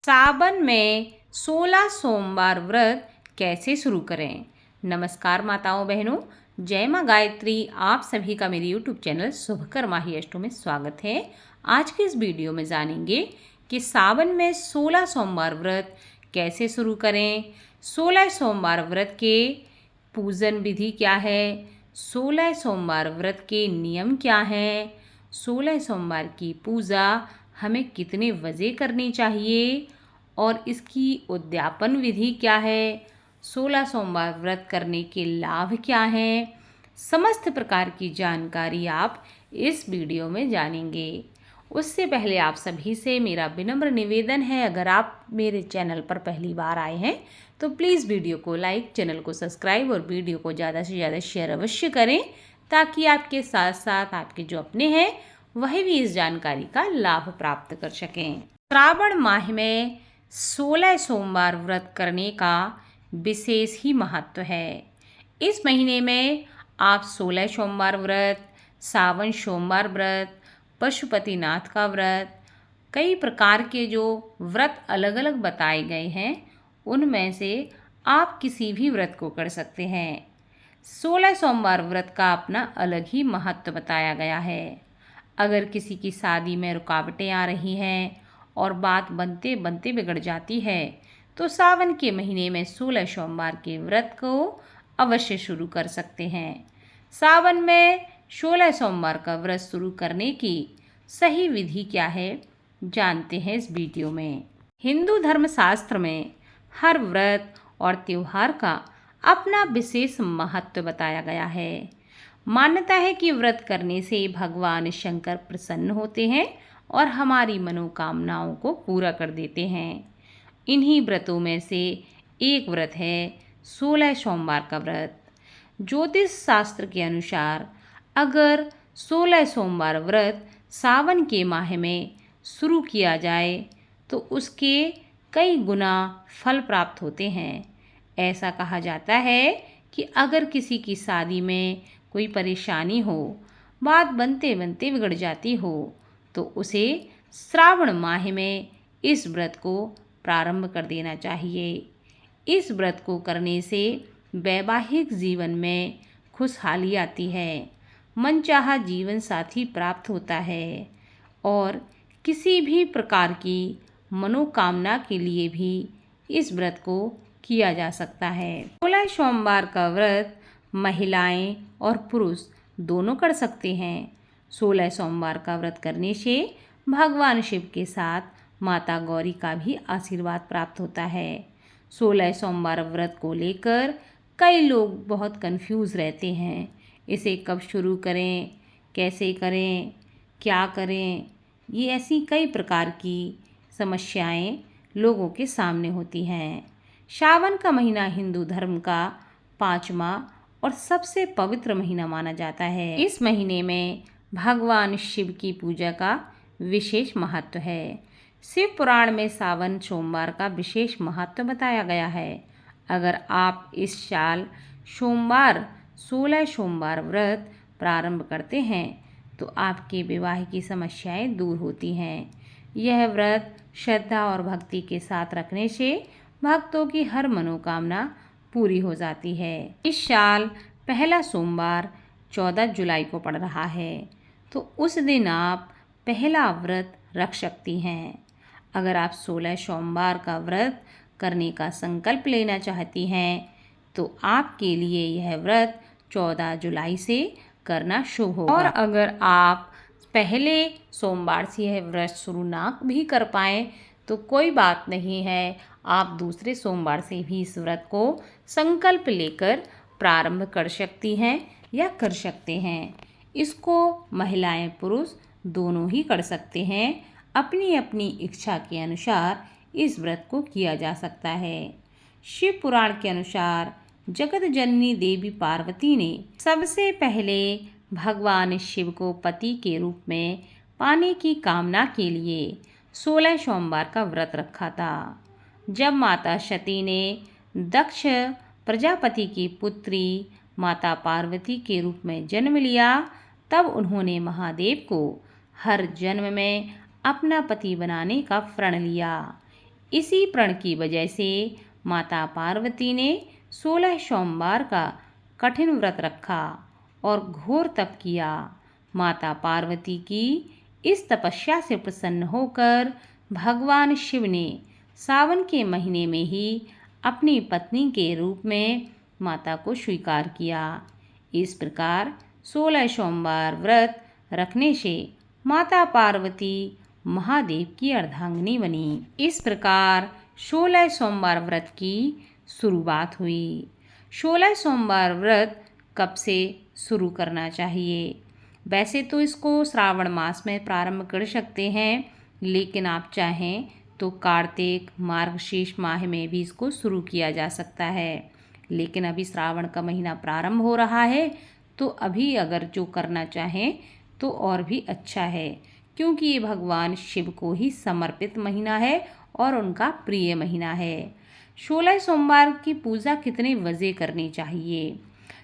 सावन में 16 सोमवार व्रत कैसे शुरू करें। नमस्कार माताओं बहनों, जय माँ गायत्री। आप सभी का मेरे YouTube चैनल शुभकर्मा ही अष्टों में स्वागत है। आज के इस वीडियो में जानेंगे कि सावन में 16 सोमवार व्रत कैसे शुरू करें, 16 सोमवार व्रत के पूजन विधि क्या है, 16 सोमवार व्रत के नियम क्या हैं, 16 सोमवार की पूजा हमें कितने बजे करनी चाहिए और इसकी उद्यापन विधि क्या है, 16 सोमवार व्रत करने के लाभ क्या हैं, समस्त प्रकार की जानकारी आप इस वीडियो में जानेंगे। उससे पहले आप सभी से मेरा विनम्र निवेदन है, अगर आप मेरे चैनल पर पहली बार आए हैं तो प्लीज़ वीडियो को लाइक, चैनल को सब्सक्राइब और वीडियो को ज़्यादा से ज़्यादा शेयर अवश्य करें, ताकि आपके साथ साथ आपके जो अपने हैं वह भी इस जानकारी का लाभ प्राप्त कर सकें। श्रावण माह में 16 सोमवार व्रत करने का विशेष ही महत्व है। इस महीने में आप 16 सोमवार व्रत, सावन सोमवार व्रत, पशुपतिनाथ का व्रत, कई प्रकार के जो व्रत अलग अलग बताए गए हैं उनमें से आप किसी भी व्रत को कर सकते हैं। 16 सोमवार व्रत का अपना अलग ही महत्व बताया गया है। अगर किसी की शादी में रुकावटें आ रही हैं और बात बनते बनते बिगड़ जाती है तो सावन के महीने में 16 सोमवार के व्रत को अवश्य शुरू कर सकते हैं। सावन में 16 सोमवार का व्रत शुरू करने की सही विधि क्या है, जानते हैं इस वीडियो में। हिंदू धर्मशास्त्र में हर व्रत और त्यौहार का अपना विशेष महत्व बताया गया है। मान्यता है कि व्रत करने से भगवान शंकर प्रसन्न होते हैं और हमारी मनोकामनाओं को पूरा कर देते हैं। इन्हीं व्रतों में से एक व्रत है 16 सोमवार का व्रत। ज्योतिष शास्त्र के अनुसार अगर 16 सोमवार व्रत सावन के माह में शुरू किया जाए तो उसके कई गुना फल प्राप्त होते हैं। ऐसा कहा जाता है कि अगर किसी की शादी में कोई परेशानी हो, बात बनते बनते बिगड़ जाती हो, तो उसे श्रावण माह में इस व्रत को प्रारंभ कर देना चाहिए। इस व्रत को करने से वैवाहिक जीवन में खुशहाली आती है, मनचाहा जीवन साथी प्राप्त होता है और किसी भी प्रकार की मनोकामना के लिए भी इस व्रत को किया जा सकता है। 16 सोमवार का व्रत महिलाएं और पुरुष दोनों कर सकते हैं। 16 सोमवार का व्रत करने से भगवान शिव के साथ माता गौरी का भी आशीर्वाद प्राप्त होता है। 16 सोमवार व्रत को लेकर कई लोग बहुत कंफ्यूज रहते हैं। इसे कब शुरू करें, कैसे करें, क्या करें, ये ऐसी कई प्रकार की समस्याएं लोगों के सामने होती हैं। सावन का महीना हिंदू धर्म का 5वां और सबसे पवित्र महीना माना जाता है। इस महीने में भगवान शिव की पूजा का विशेष महत्व है। शिव पुराण में सावन सोमवार का विशेष महत्व बताया गया है। अगर आप इस साल सोमवार 16 सोमवार व्रत प्रारंभ करते हैं तो आपके विवाह की समस्याएं दूर होती हैं। यह व्रत श्रद्धा और भक्ति के साथ रखने से भक्तों की हर मनोकामना पूरी हो जाती है। इस साल पहला सोमवार 14 जुलाई को पड़ रहा है, तो उस दिन आप पहला व्रत रख सकती हैं। अगर आप 16 सोमवार का व्रत करने का संकल्प लेना चाहती हैं तो आपके लिए यह व्रत 14 जुलाई से करना शुभ होगा। और अगर आप पहले सोमवार से यह व्रत शुरू ना भी कर पाएँ तो कोई बात नहीं है, आप दूसरे सोमवार से भी इस व्रत को संकल्प लेकर प्रारंभ कर सकती हैं या कर सकते हैं। इसको महिलाएं पुरुष दोनों ही कर सकते हैं। अपनी अपनी इच्छा के अनुसार इस व्रत को किया जा सकता है। शिव पुराण के अनुसार जगत जननी देवी पार्वती ने सबसे पहले भगवान शिव को पति के रूप में पाने की कामना के लिए 16 सोमवार का व्रत रखा था। जब माता सती ने दक्ष प्रजापति की पुत्री माता पार्वती के रूप में जन्म लिया, तब उन्होंने महादेव को हर जन्म में अपना पति बनाने का प्रण लिया। इसी प्रण की वजह से माता पार्वती ने 16 सोमवार का कठिन व्रत रखा और घोर तप किया। माता पार्वती की इस तपस्या से प्रसन्न होकर भगवान शिव ने सावन के महीने में ही अपनी पत्नी के रूप में माता को स्वीकार किया। इस प्रकार 16 सोमवार व्रत रखने से माता पार्वती महादेव की अर्धांगिनी बनी। इस प्रकार 16 सोमवार व्रत की शुरुआत हुई। 16 सोमवार व्रत कब से शुरू करना चाहिए? वैसे तो इसको श्रावण मास में प्रारंभ कर सकते हैं, लेकिन आप चाहें तो कार्तिक मार्गशीर्ष माह में भी इसको शुरू किया जा सकता है। लेकिन अभी श्रावण का महीना प्रारंभ हो रहा है, तो अभी अगर जो करना चाहें तो और भी अच्छा है, क्योंकि ये भगवान शिव को ही समर्पित महीना है और उनका प्रिय महीना है। 16 सोमवार की पूजा कितने बजे करनी चाहिए?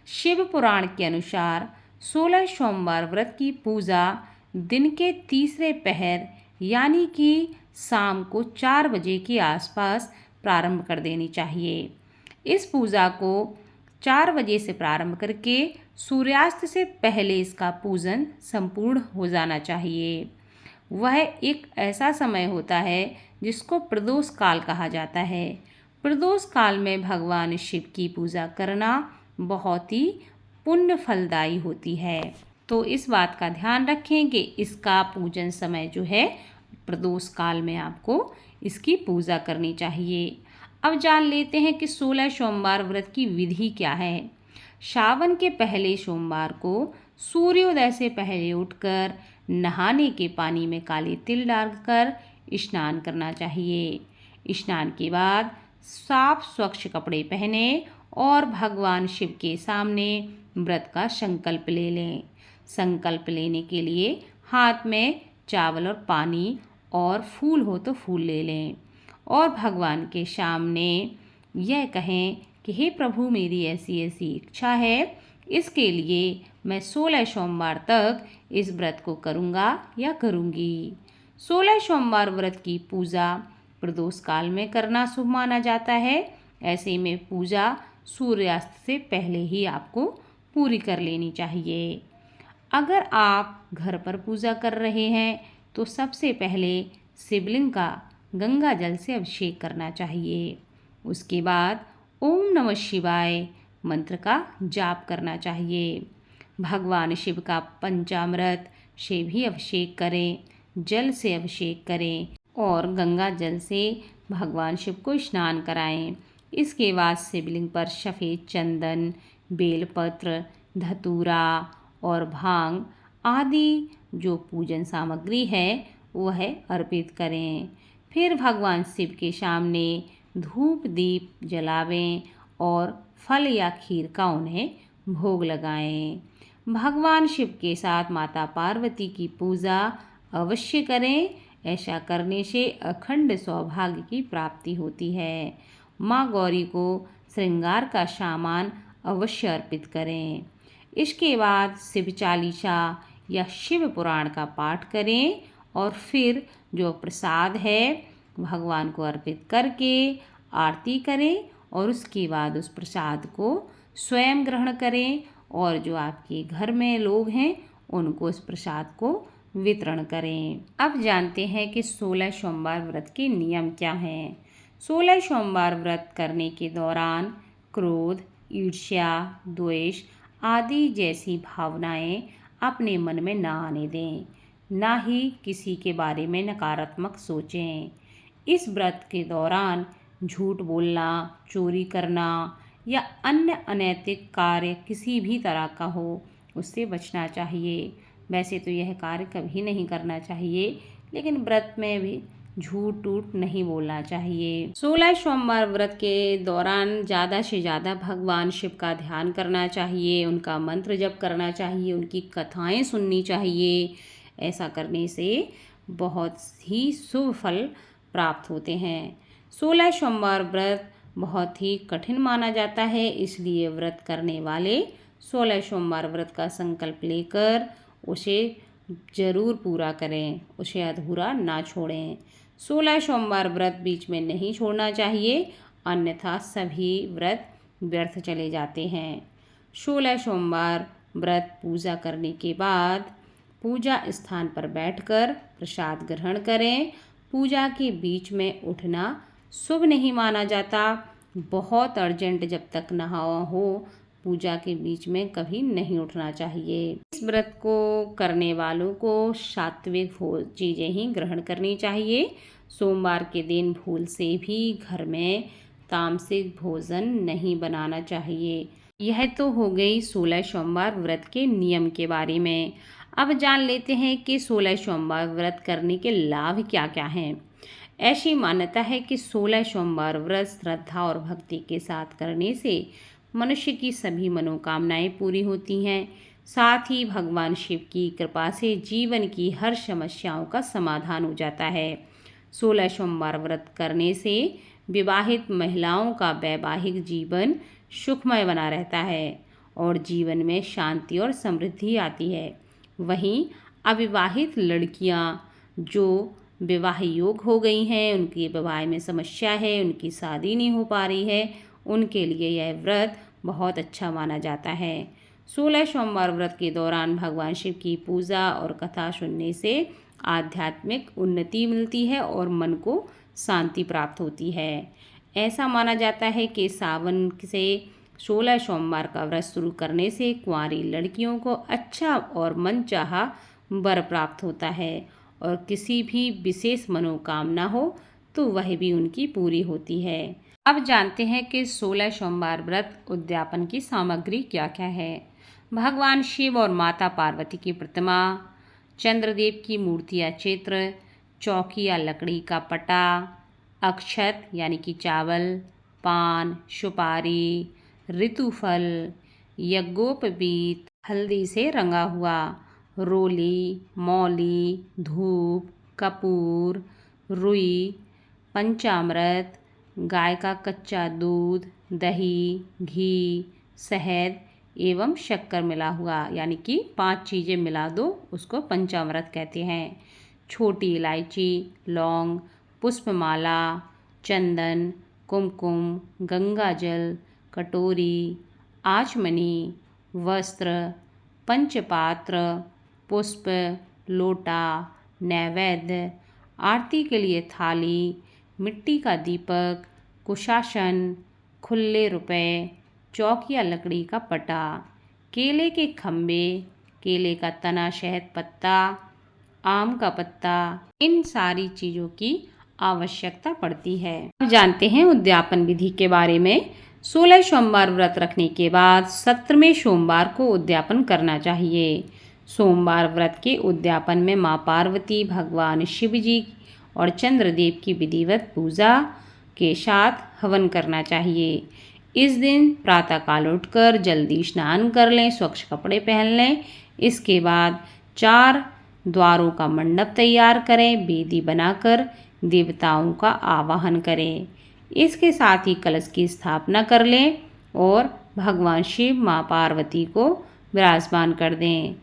शिव पुराण के अनुसार 16 सोमवार व्रत की पूजा दिन के तीसरे पहर यानी कि शाम को 4 बजे के आसपास प्रारंभ कर देनी चाहिए। इस पूजा को 4 बजे से प्रारंभ करके सूर्यास्त से पहले इसका पूजन संपूर्ण हो जाना चाहिए। वह एक ऐसा समय होता है जिसको प्रदोष काल कहा जाता है। प्रदोष काल में भगवान शिव की पूजा करना बहुत ही पुण्य फलदायी होती है। तो इस बात का ध्यान रखें कि इसका पूजन समय जो है प्रदोष काल में आपको इसकी पूजा करनी चाहिए। अब जान लेते हैं कि 16 सोमवार व्रत की विधि क्या है। सावन के पहले सोमवार को सूर्योदय से पहले उठकर नहाने के पानी में काले तिल डालकर स्नान करना चाहिए। स्नान के बाद साफ स्वच्छ कपड़े पहने और भगवान शिव के सामने व्रत का संकल्प ले लें। संकल्प लेने के लिए हाथ में चावल और पानी और फूल हो तो फूल ले लें और भगवान के सामने यह कहें कि हे प्रभु, मेरी ऐसी ऐसी इच्छा है, इसके लिए मैं 16 सोमवार तक इस व्रत को करूँगा या करूँगी। 16 सोमवार व्रत की पूजा प्रदोष काल में करना शुभ माना जाता है। ऐसे में पूजा सूर्यास्त से पहले ही आपको पूरी कर लेनी चाहिए। अगर आप घर पर पूजा कर रहे हैं तो सबसे पहले शिवलिंग का गंगा जल से अभिषेक करना चाहिए। उसके बाद ओम नमः शिवाय मंत्र का जाप करना चाहिए। भगवान शिव का पंचामृत से भी अभिषेक करें, जल से अभिषेक करें और गंगा जल से भगवान शिव को स्नान कराएं। इसके बाद शिवलिंग पर सफ़ेद चंदन, बेलपत्र, धतूरा और भांग आदि जो पूजन सामग्री है वह अर्पित करें। फिर भगवान शिव के सामने धूप दीप जलावें और फल या खीर का उन्हें भोग लगाएं। भगवान शिव के साथ माता पार्वती की पूजा अवश्य करें। ऐसा करने से अखंड सौभाग्य की प्राप्ति होती है। माँ गौरी को श्रृंगार का सामान अवश्य अर्पित करें। इसके बाद शिव चालीसा या शिव पुराण का पाठ करें और फिर जो प्रसाद है भगवान को अर्पित करके आरती करें और उसके बाद उस प्रसाद को स्वयं ग्रहण करें और जो आपके घर में लोग हैं उनको इस प्रसाद को वितरण करें। अब जानते हैं कि 16 सोमवार व्रत के नियम क्या हैं। 16 सोमवार व्रत करने के दौरान क्रोध, ईर्ष्या, द्वेष आदि जैसी भावनाएं अपने मन में ना आने दें, ना ही किसी के बारे में नकारात्मक सोचें। इस व्रत के दौरान झूठ बोलना, चोरी करना या अन्य अनैतिक कार्य किसी भी तरह का हो उससे बचना चाहिए। वैसे तो यह कार्य कभी नहीं करना चाहिए, लेकिन व्रत में भी झूठ टूट नहीं बोलना चाहिए। 16 सोमवार व्रत के दौरान ज़्यादा से ज़्यादा भगवान शिव का ध्यान करना चाहिए, उनका मंत्र जप करना चाहिए, उनकी कथाएं सुननी चाहिए। ऐसा करने से बहुत ही शुभ फल प्राप्त होते हैं। 16 सोमवार व्रत बहुत ही कठिन माना जाता है, इसलिए व्रत करने वाले 16 सोमवार व्रत का संकल्प लेकर उसे ज़रूर पूरा करें, उसे अधूरा ना छोड़ें। 16 सोमवार व्रत बीच में नहीं छोड़ना चाहिए, अन्यथा सभी व्रत व्यर्थ चले जाते हैं। 16 सोमवार व्रत पूजा करने के बाद पूजा स्थान पर बैठकर प्रसाद ग्रहण करें। पूजा के बीच में उठना शुभ नहीं माना जाता। बहुत अर्जेंट जब तक ना हो, पूजा के बीच में कभी नहीं उठना चाहिए। इस व्रत को करने वालों को सात्विक चीज़ें ही ग्रहण करनी चाहिए। सोमवार के दिन भूल से भी घर में तामसिक भोजन नहीं बनाना चाहिए। यह तो हो गई 16 सोमवार व्रत के नियम के बारे में। अब जान लेते हैं कि 16 सोमवार व्रत करने के लाभ क्या क्या हैं। ऐसी मान्यता है कि 16 सोमवार व्रत श्रद्धा और भक्ति के साथ करने से मनुष्य की सभी मनोकामनाएं पूरी होती हैं। साथ ही भगवान शिव की कृपा से जीवन की हर समस्याओं का समाधान हो जाता है। 16 सोमवार व्रत करने से विवाहित महिलाओं का वैवाहिक जीवन सुखमय बना रहता है और जीवन में शांति और समृद्धि आती है। वहीं अविवाहित लड़कियां जो विवाह योग हो गई हैं, उनकी विवाह में समस्या है, उनकी शादी नहीं हो पा रही है, उनके लिए यह व्रत बहुत अच्छा माना जाता है। 16 सोमवार व्रत के दौरान भगवान शिव की पूजा और कथा सुनने से आध्यात्मिक उन्नति मिलती है और मन को शांति प्राप्त होती है। ऐसा माना जाता है कि सावन से 16 सोमवार का व्रत शुरू करने से कुंवारी लड़कियों को अच्छा और मनचाहा वर प्राप्त होता है और किसी भी विशेष मनोकामना हो तो वह भी उनकी पूरी होती है। अब जानते हैं कि 16 सोमवार व्रत उद्यापन की सामग्री क्या क्या है। भगवान शिव और माता पार्वती की प्रतिमा, चंद्रदेव की मूर्ति या चित्र, चौकी या लकड़ी का पटा, अक्षत यानी कि चावल, पान, सुपारी, ऋतुफल, यज्ञोपवीत, हल्दी से रंगा हुआ, रोली, मौली, धूप, कपूर, रुई, पंचामृत, गाय का कच्चा दूध, दही, घी, शहद एवं शक्कर मिला हुआ, यानी कि 5 चीज़ें मिला दो उसको पंचामृत कहते हैं। छोटी इलायची, लौंग, पुष्पमाला, चंदन, कुमकुम, गंगाजल, कटोरी, आचमनी, वस्त्र, पंचपात्र, पुष्प, लोटा, नैवेद्य, आरती के लिए थाली, मिट्टी का दीपक, कुशासन, खुले रुपए, चौक या लकड़ी का पटा, केले के खम्भे, केले का तना, शहद पत्ता, आम का पत्ता, इन सारी चीज़ों की आवश्यकता पड़ती है। अब जानते हैं उद्यापन विधि के बारे में। 16 सोमवार व्रत रखने के बाद 17वें सोमवार को उद्यापन करना चाहिए। सोमवार व्रत के उद्यापन में माँ पार्वती, भगवान शिव जी और चंद्रदेव की विधिवत पूजा के साथ हवन करना चाहिए। इस दिन प्रातःकाल उठकर जल्दी स्नान कर लें, स्वच्छ कपड़े पहन लें। इसके बाद 4 द्वारों का मंडप तैयार करें, वेदी बनाकर देवताओं का आवाहन करें। इसके साथ ही कलश की स्थापना कर लें और भगवान शिव, माँ पार्वती को विराजमान कर दें।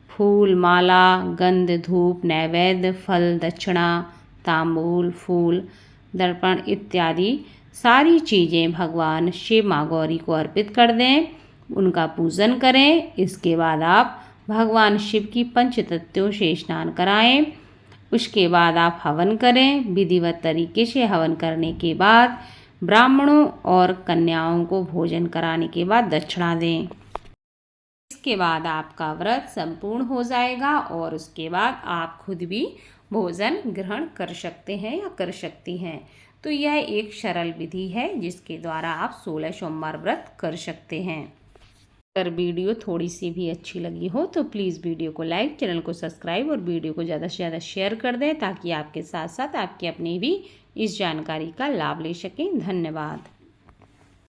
फूल, माला, गंध, धूप, नैवेद्य, फल, दक्षिणा, तांबूल, फूल, दर्पण इत्यादि सारी चीज़ें भगवान शिव, माँ गौरी को अर्पित कर दें, उनका पूजन करें। इसके बाद आप भगवान शिव की पंचतत्वों से स्नान कराएं। उसके बाद आप हवन करें। विधिवत तरीके से हवन करने के बाद ब्राह्मणों और कन्याओं को भोजन कराने के बाद दक्षिणा दें। इसके बाद आपका व्रत संपूर्ण हो जाएगा और उसके बाद आप खुद भी भोजन ग्रहण कर सकते हैं या कर सकती हैं। तो यह एक सरल विधि है जिसके द्वारा आप 16 सोमवार व्रत कर सकते हैं। अगर वीडियो थोड़ी सी भी अच्छी लगी हो तो प्लीज़ वीडियो को लाइक, चैनल को सब्सक्राइब और वीडियो को ज़्यादा से ज़्यादा शेयर कर दें ताकि आपके साथ साथ आपके अपने भी इस जानकारी का लाभ ले सकें। धन्यवाद।